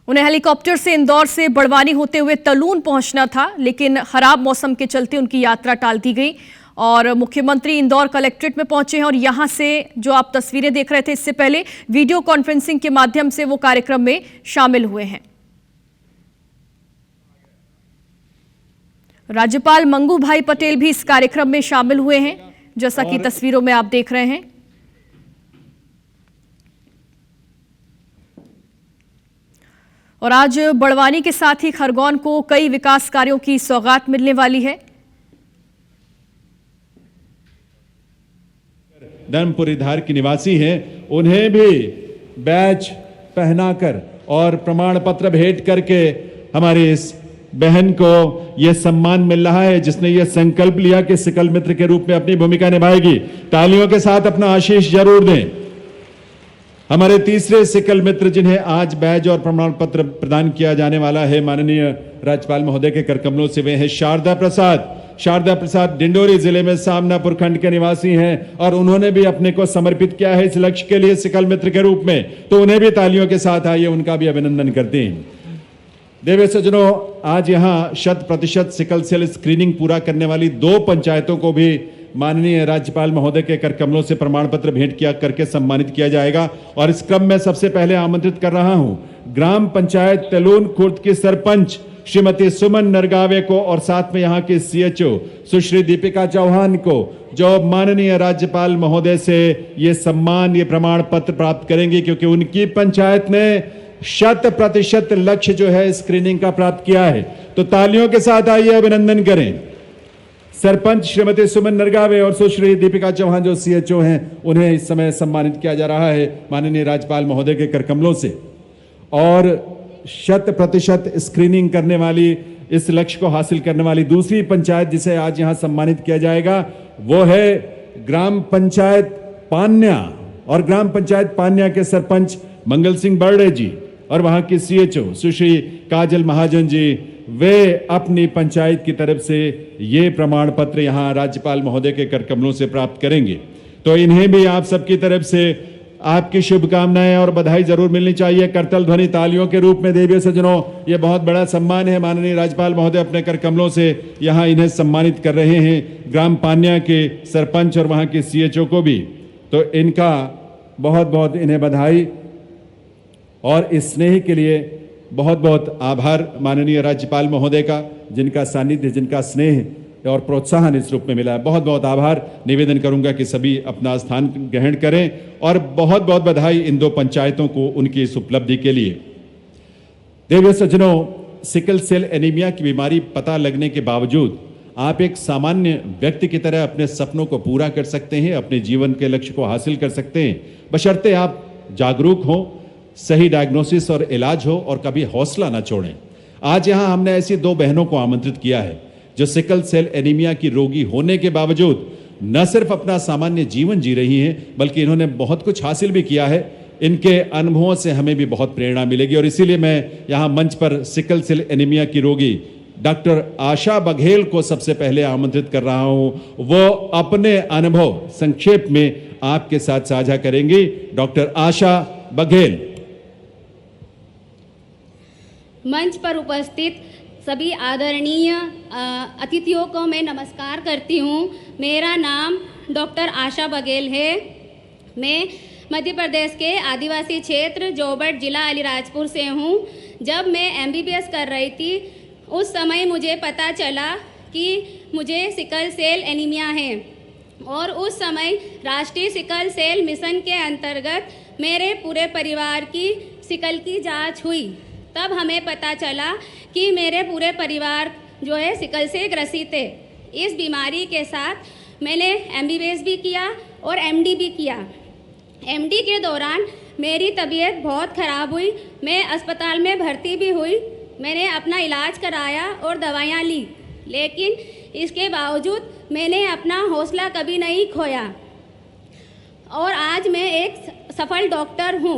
उन्हें हेलीकॉप्टर से इंदौर से बड़वानी होते हुए तलून पहुंचना था, लेकिन खराब मौसम के चलते उनकी यात्रा टाल दी गई और मुख्यमंत्री इंदौर कलेक्ट्रेट में पहुंचे हैं और यहां से जो आप तस्वीरें देख रहे थे इससे पहले वीडियो कॉन्फ्रेंसिंग के माध्यम से वो कार्यक्रम में शामिल हुए हैं। राज्यपाल मंगू भाई पटेल भी इस कार्यक्रम में शामिल हुए हैं, जैसा कि तस्वीरों में आप देख रहे हैं। और आज बड़वानी के साथ ही खरगोन को कई विकास कार्यों की सौगात मिलने वाली है। धर्मपुरी धार के निवासी हैं, उन्हें भी बैच पहनाकर और प्रमाण पत्र भेंट करके हमारी इस बहन को यह सम्मान मिल रहा है जिसने यह संकल्प लिया कि सिकल मित्र के रूप में अपनी भूमिका निभाएगी। तालियों के साथ अपना आशीष जरूर दें। हमारे तीसरे सिकल मित्र जिन्हें आज बैज और प्रमाण पत्र प्रदान किया जाने वाला है माननीय राज्यपाल महोदय के करकमलों से, वे हैं शारदा प्रसाद। शारदा प्रसाद डिंडोरी जिले में सामनापुर खंड के निवासी हैं और उन्होंने भी अपने को समर्पित किया है इस लक्ष्य के लिए सिकल मित्र के रूप में, तो उन्हें भी तालियों के साथ आइए उनका भी अभिनंदन करते हैं। देवी सज्जनों, आज यहां 100% सिकल सेल स्क्रीनिंग पूरा करने वाली 2 पंचायतों को भी माननीय राज्यपाल महोदय के करकमलों से प्रमाण पत्र भेंट किया करके सम्मानित किया जाएगा। और इस क्रम में सबसे पहले आमंत्रित कर रहा हूं ग्राम पंचायत तेलून खुर्द की सरपंच श्रीमती सुमन नरगावे को और साथ में यहाँ के सीएचओ सुश्री दीपिका चौहान को, जो माननीय राज्यपाल महोदय से ये सम्मान, ये प्रमाण पत्र प्राप्त करेंगे क्योंकि उनकी पंचायत ने 100% लक्ष्य जो है स्क्रीनिंग का प्राप्त किया है। तो तालियों के साथ आइए अभिनंदन करें। सरपंच श्रीमती सुमन नरगावे और सुश्री दीपिका चौहान जो सीएचओ हैं, उन्हें इस समय सम्मानित किया जा रहा है माननीय राज्यपाल महोदय के करकमलों से। और 100% स्क्रीनिंग करने वाली, इस लक्ष्य को हासिल करने वाली दूसरी पंचायत जिसे आज यहां सम्मानित किया जाएगा वो है ग्राम पंचायत पान्या। और ग्राम पंचायत पान्या के सरपंच मंगल सिंह बर्डे जी और वहां की सीएचओ सुश्री काजल महाजन जी, वे अपनी पंचायत की तरफ से ये प्रमाण पत्र यहां राज्यपाल महोदय के करकमलों से प्राप्त करेंगे। तो इन्हें भी आप सबकी तरफ से आपकी शुभकामनाएं और बधाई जरूर मिलनी चाहिए। करतल ध्वनि तालियों के रूप में देवी सज्जनों, ये बहुत बड़ा सम्मान है। माननीय राज्यपाल महोदय अपने करकमलों से यहां इन्हें सम्मानित कर रहे हैं, ग्राम पान्या के सरपंच और वहां के सीएचओ को भी। तो इनका बहुत बहुत इन्हें बधाई और इस स्नेह के लिए बहुत बहुत आभार माननीय राज्यपाल महोदय का, जिनका सानिध्य, जिनका स्नेह और प्रोत्साहन इस रूप में मिला है। बहुत बहुत आभार निवेदन करूंगा कि सभी अपना स्थान ग्रहण करें और बहुत बहुत बधाई इन दो पंचायतों को उनकी इस उपलब्धि के लिए। देवियों सज्जनों, सिकल सेल एनीमिया की बीमारी पता लगने के बावजूद आप एक सामान्य व्यक्ति की तरह अपने सपनों को पूरा कर सकते हैं, अपने जीवन के लक्ष्य को हासिल कर सकते हैं, बशर्ते आप जागरूक हो, सही डायग्नोसिस और इलाज हो और कभी हौसला ना छोड़ें। आज यहां हमने ऐसी दो बहनों को आमंत्रित किया है जो सिकल सेल एनीमिया की रोगी होने के बावजूद न सिर्फ अपना सामान्य जीवन जी रही हैं, बल्कि इन्होंने बहुत कुछ हासिल भी किया है। इनके अनुभवों से हमें भी बहुत प्रेरणा मिलेगी और इसीलिए मैं यहां मंच पर सिकल सेल एनीमिया की रोगी डॉक्टर आशा बघेल को सबसे पहले आमंत्रित कर रहा हूं। वो अपने अनुभव संक्षेप में आपके साथ साझा करेंगी। डॉक्टर आशा बघेल। मंच पर उपस्थित सभी आदरणीय अतिथियों को मैं नमस्कार करती हूँ। मेरा नाम डॉक्टर आशा बघेल है। मैं मध्य प्रदेश के आदिवासी क्षेत्र जोबट जिला अलीराजपुर से हूँ। जब मैं MBBS कर रही थी उस समय मुझे पता चला कि मुझे सिकल सेल एनीमिया है और उस समय राष्ट्रीय सिकल सेल मिशन के अंतर्गत मेरे पूरे परिवार की सिकल की जांच हुई। तब हमें पता चला कि मेरे पूरे परिवार जो है सिकल से ग्रसित है। इस बीमारी के साथ मैंने MBBS भी किया और MD भी किया। MD के दौरान मेरी तबीयत बहुत ख़राब हुई। मैं अस्पताल में भर्ती भी हुई। मैंने अपना इलाज कराया और दवाइयाँ ली, लेकिन इसके बावजूद मैंने अपना हौसला कभी नहीं खोया और आज मैं एक सफल डॉक्टर हूँ।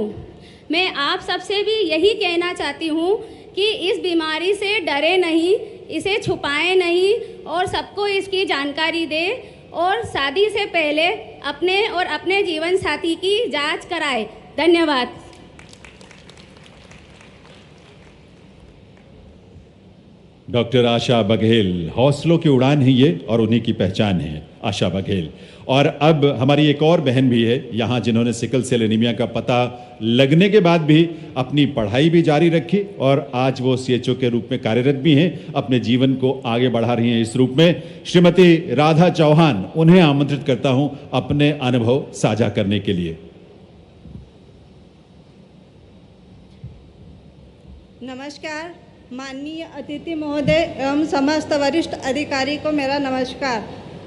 मैं आप सबसे भी यही कहना चाहती हूँ कि इस बीमारी से डरे नहीं, इसे छुपाएं नहीं और सबको इसकी जानकारी दें और शादी से पहले अपने और अपने जीवन साथी की जांच कराएं। धन्यवाद। डॉक्टर आशा बघेल, हौसलों की उड़ान है ये और उन्हीं की पहचान है आशा बघेल। और अब हमारी एक और बहन भी है यहाँ जिन्होंने सिकल सेल एनीमिया का पता लगने के बाद भी अपनी पढ़ाई भी जारी रखी और आज वो CHO के रूप में कार्यरत भी हैं, अपने जीवन को आगे बढ़ा रही हैं। इस रूप में श्रीमती राधा चौहान, उन्हें आमंत्रित करता हूं अपने अनुभव साझा करने के लिए। नमस्कार माननीय अतिथि महोदय एवं समस्त वरिष्ठ अधिकारी को मेरा नमस्कार।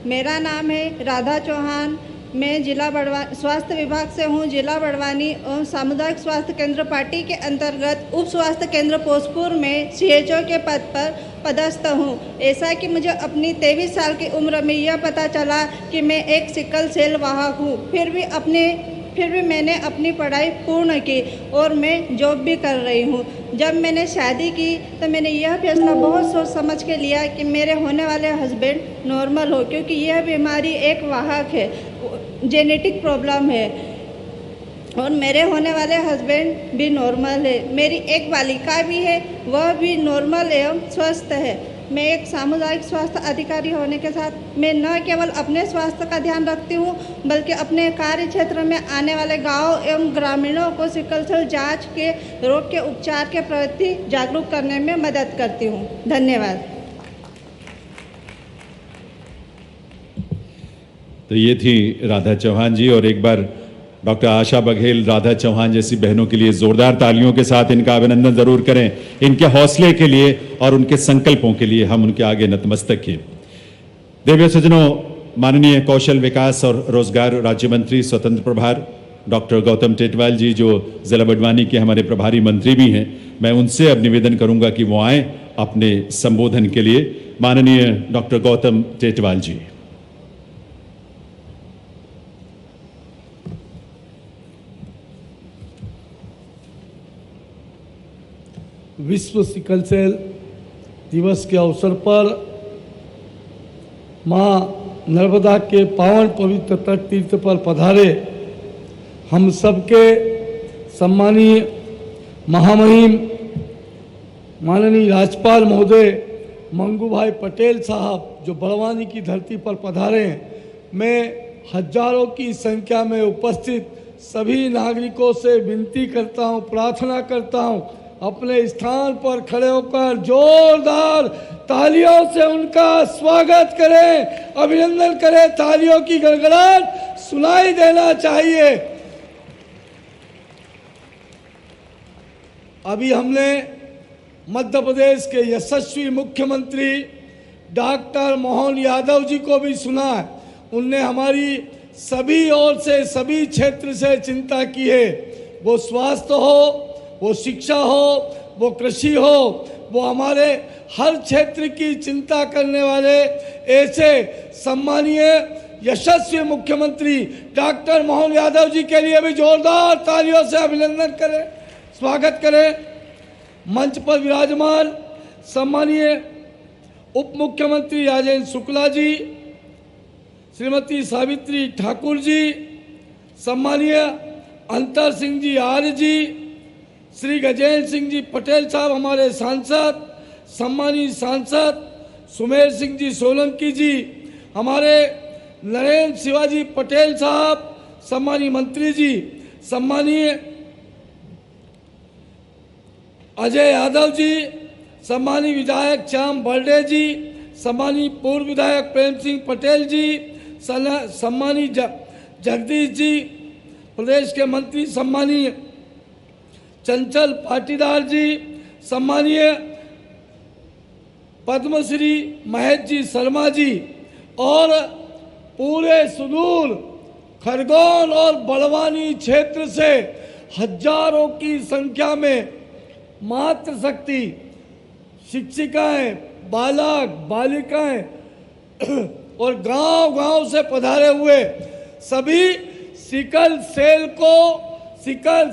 मेरा नाम है राधा चौहान। मैं जिला स्वास्थ्य विभाग से हूँ। जिला बड़वानी एवं सामुदायिक स्वास्थ्य केंद्र पार्टी के अंतर्गत उप स्वास्थ्य केंद्र पोस्टपुर में CHO के पद पर पदस्थ हूँ। ऐसा कि मुझे अपनी 23 साल की उम्र में यह पता चला कि मैं एक सिकल सेल वाहक हूँ। फिर भी मैंने अपनी पढ़ाई पूर्ण की और मैं जॉब भी कर रही हूँ। जब मैंने शादी की तो मैंने यह फैसला बहुत सोच समझ के लिया कि मेरे होने वाले हस्बैंड नॉर्मल हो, क्योंकि यह बीमारी एक वाहक है, जेनेटिक प्रॉब्लम है और मेरे होने वाले हस्बैंड भी नॉर्मल है। मेरी एक बालिका भी है, वह भी नॉर्मल एवं स्वस्थ है। मैं एक सामुदायिक स्वास्थ्य अधिकारी होने के साथ मैं न केवल अपने स्वास्थ्य का ध्यान रखती हूँ, बल्कि अपने कार्य क्षेत्र में आने वाले गांव एवं ग्रामीणों को सिकल सेल जांच के रोग के उपचार के प्रति जागरूक करने में मदद करती हूँ। धन्यवाद। तो ये थी राधा चौहान जी और एक बार डॉक्टर आशा बघेल, राधा चौहान जैसी बहनों के लिए जोरदार तालियों के साथ इनका अभिनंदन जरूर करें। इनके हौसले के लिए और उनके संकल्पों के लिए हम उनके आगे नतमस्तक हैं। देवियों सज्जनों, माननीय कौशल विकास और रोजगार राज्य मंत्री स्वतंत्र प्रभार डॉक्टर गौतम टेटवाल जी, जो जिला बड़वानी के हमारे प्रभारी मंत्री भी हैं, मैं उनसे अब निवेदन करूंगा कि वो आए अपने संबोधन के लिए। माननीय डॉक्टर गौतम टेटवाल जी। विश्व सिकल सेल दिवस के अवसर पर मां नर्मदा के पावन पवित्र तट तीर्थ पर पधारे हम सबके सम्मानीय महामहिम माननीय राज्यपाल महोदय मंगू भाई पटेल साहब, जो बड़वानी की धरती पर पधारे हैं। मैं हजारों की संख्या में उपस्थित सभी नागरिकों से विनती करता हूं, प्रार्थना करता हूं अपने स्थान पर खड़े होकर जोरदार तालियों से उनका स्वागत करें, अभिनंदन करें। तालियों की गड़गड़ाहट सुनाई देना चाहिए। अभी हमने मध्य प्रदेश के यशस्वी मुख्यमंत्री डॉक्टर मोहन यादव जी को भी सुना है। उनने हमारी सभी ओर से, सभी क्षेत्र से चिंता की है। वो स्वास्थ्य हो, वो शिक्षा हो, वो कृषि हो, वो हमारे हर क्षेत्र की चिंता करने वाले ऐसे सम्मानीय यशस्वी मुख्यमंत्री डॉक्टर मोहन यादव जी के लिए भी जोरदार तालियों से अभिनंदन करें, स्वागत करें। मंच पर विराजमान सम्मानीय उप मुख्यमंत्री राजेंद्र शुक्ला जी, श्रीमती सावित्री ठाकुर जी, सम्मानीय अंतर सिंह जी आर्य जी, श्री गजेंद्र सिंह जी पटेल साहब हमारे सांसद, सम्मानीय सांसद सुमेर सिंह जी सोलंकी जी, हमारे नरेंद्र शिवाजी पटेल साहब, सम्मानीय मंत्री जी, सम्मानीय अजय यादव जी, सम्मानीय विधायक श्याम बर्डे जी, सम्मानीय पूर्व विधायक प्रेम सिंह पटेल जी, सम्मानीय जगदीश जी, प्रदेश के मंत्री सम्मानीय चंचल पाटीदार जी, सम्मानीय पद्मश्री महेश जी शर्मा जी और पूरे सुदूर खरगोन और बड़वानी क्षेत्र से हजारों की संख्या में मातृशक्ति शिक्षिकाएं, बालक बालिकाएं और गांव-गांव से पधारे हुए सभी सिकल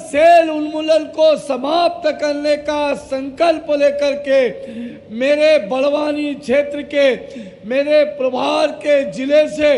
सेल उन्मूलन को समाप्त करने का संकल्प लेकर के मेरे बड़वानी क्षेत्र के, मेरे प्रभार के जिले से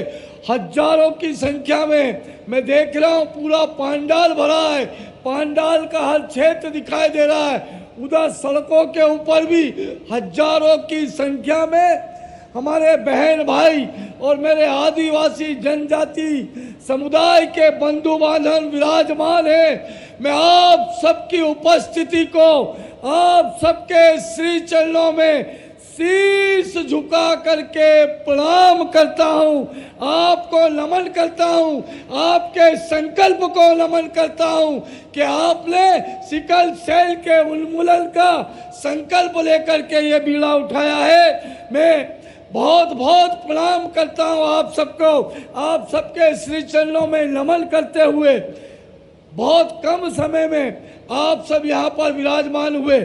हजारों की संख्या में मैं देख रहा हूँ पूरा पंडाल भरा है। पंडाल का हर क्षेत्र दिखाई दे रहा है। उधर सड़कों के ऊपर भी हजारों की संख्या में हमारे बहन भाई और मेरे आदिवासी जनजाति समुदाय के बंधु बांधव विराजमान हैं। मैं आप सबकी उपस्थिति को, आप सबके श्री चरणों में शीश झुका करके प्रणाम करता हूं, आपको नमन करता हूं, आपके संकल्प को नमन करता हूं कि आपने सिकल सेल के उन्मूलन का संकल्प लेकर के ये बीड़ा उठाया है। मैं बहुत बहुत प्रणाम करता हूं आप सबको, आप सबके श्री चरणों में नमन करते हुए बहुत कम समय में आप सब यहाँ पर विराजमान हुए।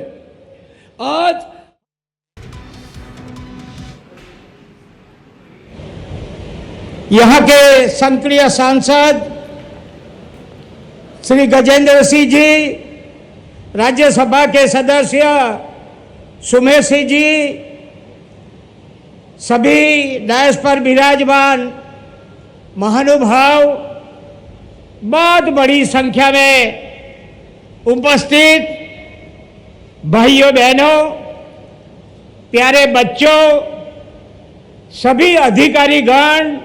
आज यहाँ के संक्रिय सांसद श्री गजेंद्र सिंह जी, राज्यसभा के सदस्य सुमेर सिंह जी, सभी डायस पर विराजमान महानुभाव, बहुत बड़ी संख्या में उपस्थित भाइयों बहनों, प्यारे बच्चों, सभी अधिकारीगण,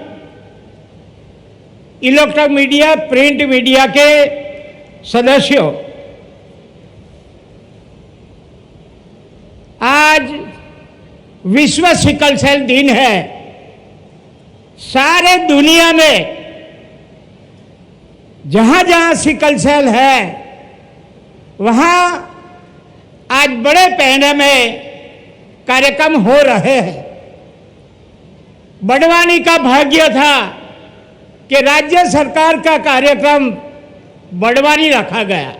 इलेक्ट्रॉनिक मीडिया, प्रिंट मीडिया के सदस्यों, आज विश्व सिकल सेल दिन है। सारे दुनिया में जहां जहां सिकल सेल है वहां आज बड़े पैमाने में कार्यक्रम हो रहे हैं। बड़वानी का भाग्य था कि राज्य सरकार का कार्यक्रम बड़वानी रखा गया,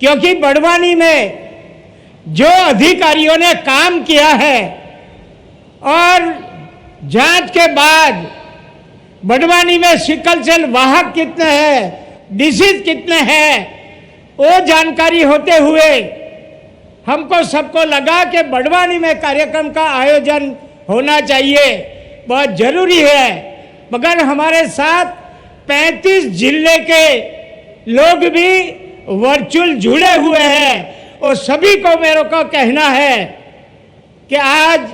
क्योंकि बड़वानी में जो अधिकारियों ने काम किया है और जांच के बाद बड़वानी में सिकल सेल वाहक कितने हैं, डिसीज कितने हैं, वो जानकारी होते हुए हमको सबको लगा कि बड़वानी में कार्यक्रम का आयोजन होना चाहिए, बहुत जरूरी है। मगर हमारे साथ 35 जिले के लोग भी वर्चुअल जुड़े हुए हैं और सभी को मेरे को कहना है कि आज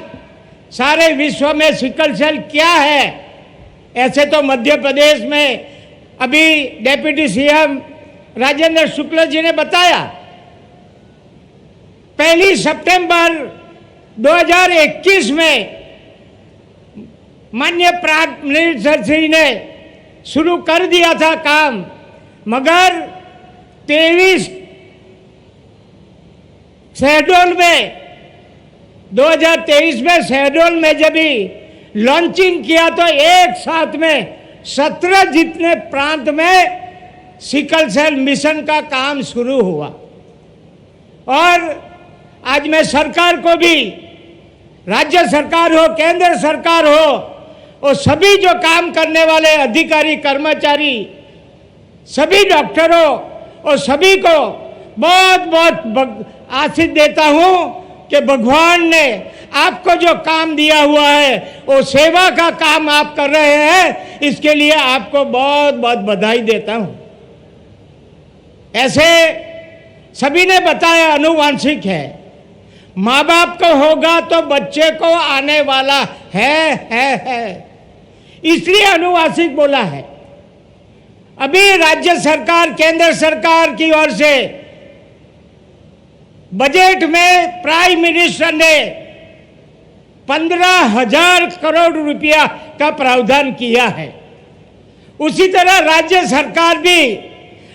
सारे विश्व में सिकल सेल क्या है। ऐसे तो मध्य प्रदेश में अभी डेप्यूटी सीएम राजेंद्र शुक्ला जी ने बताया 1 सितंबर 2021 में माननीय प्राइम मिनिस्टर श्री ने शुरू कर दिया था काम, मगर 23 शहडोल में 2023 में शहडोल में जब भी लॉन्चिंग किया तो एक साथ में 17 जितने प्रांत में सिकल सेल मिशन का काम शुरू हुआ। और आज मैं सरकार को भी, राज्य सरकार हो, केंद्र सरकार हो, और सभी जो काम करने वाले अधिकारी कर्मचारी, सभी डॉक्टरों और सभी को बहुत बहुत आशीष देता हूं कि भगवान ने आपको जो काम दिया हुआ है वो सेवा का काम आप कर रहे हैं, इसके लिए आपको बहुत बहुत बधाई देता हूं। ऐसे सभी ने बताया अनुवांशिक है, माँ बाप को होगा तो बच्चे को आने वाला है, इसलिए अनुवांशिक बोला है। अभी राज्य सरकार, केंद्र सरकार की ओर से बजट में प्राइम मिनिस्टर ने 15,000 करोड़ रुपया का प्रावधान किया है। उसी तरह राज्य सरकार भी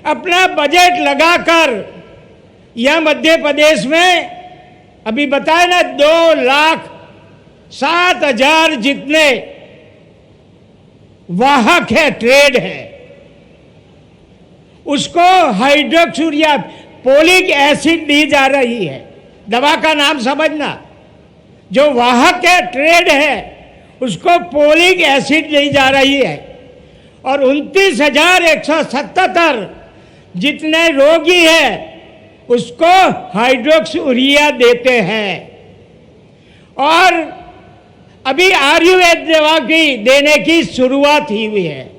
अपना बजट लगाकर यह मध्य प्रदेश में अभी बताया ना 2,07,000 जितने वाहक है, ट्रेड है, उसको हाइड्रोक्सीरिया पोलिक एसिड दी जा रही है। दवा का नाम समझना, जो वाहक है, ट्रेड है, उसको पोलिक एसिड दी जा रही है। और 29,177 जितने रोगी है उसको हाइड्रोक्सीरिया देते हैं। और अभी आयुर्वेद दवा की देने की शुरुआत ही हुई है।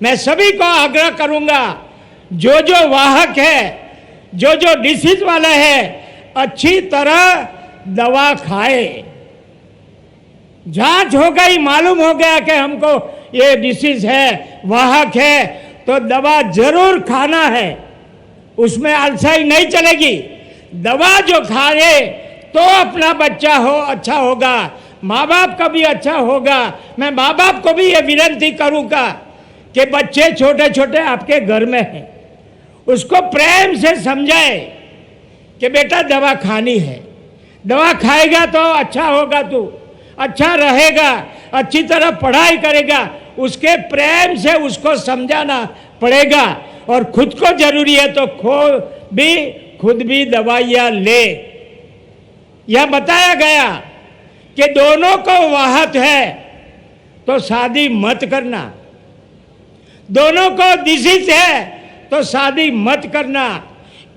मैं सभी को आग्रह करूंगा, जो जो वाहक है, जो जो डिसीज वाला है, अच्छी तरह दवा खाए। जांच हो गई, मालूम हो गया कि हमको ये डिसीज है, वाहक है, तो दवा जरूर खाना है, उसमें आलसाई नहीं चलेगी। दवा जो खाए तो अपना बच्चा हो अच्छा होगा, माँ बाप का भी अच्छा होगा। मैं माँ बाप को भी ये विनती करूँगा कि बच्चे छोटे छोटे आपके घर में हैं, उसको प्रेम से समझाए कि बेटा दवा खानी है, दवा खाएगा तो अच्छा होगा, तू अच्छा रहेगा, अच्छी तरह पढ़ाई करेगा, उसके प्रेम से उसको समझाना पड़ेगा। और खुद को जरूरी है तो खुद भी दवाइयाँ ले। यह बताया गया कि दोनों को वाहक है तो शादी मत करना, दोनों को डिसीज है तो शादी मत करना।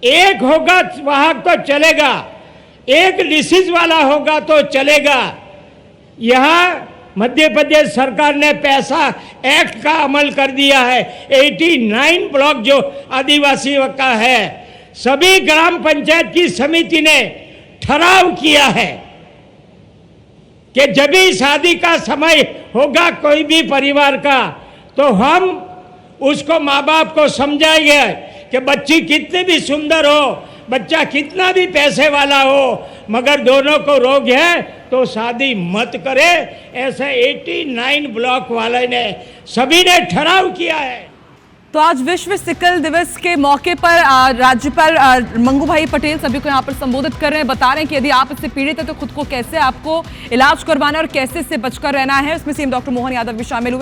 एक होगा वाहक तो चलेगा, एक डिसीज वाला होगा तो चलेगा। यहाँ मध्य प्रदेश सरकार ने पैसा एक्ट का अमल कर दिया है। 89 ब्लॉक जो आदिवासी का है, सभी ग्राम पंचायत की समिति ने ठहराव किया है कि जब भी शादी का समय होगा कोई भी परिवार का, तो हम उसको माँ बाप को समझाएंगे कि बच्ची कितनी भी सुंदर हो, बच्चा कितना भी पैसे वाला हो, मगर दोनों को रोग है तो शादी मत करे। ऐसे 89 ब्लॉक वाले ने सभी ने ठहराव किया है। तो आज विश्व सिकल दिवस के मौके पर राज्यपाल मंगू भाई पटेल सभी को यहाँ पर संबोधित कर रहे हैं, बता रहे हैं कि यदि आप इससे पीड़ित है तो खुद को कैसे आपको इलाज करवाना और कैसे इससे बचकर रहना है। उसमें सीएम डॉक्टर मोहन यादव भी शामिल हुए।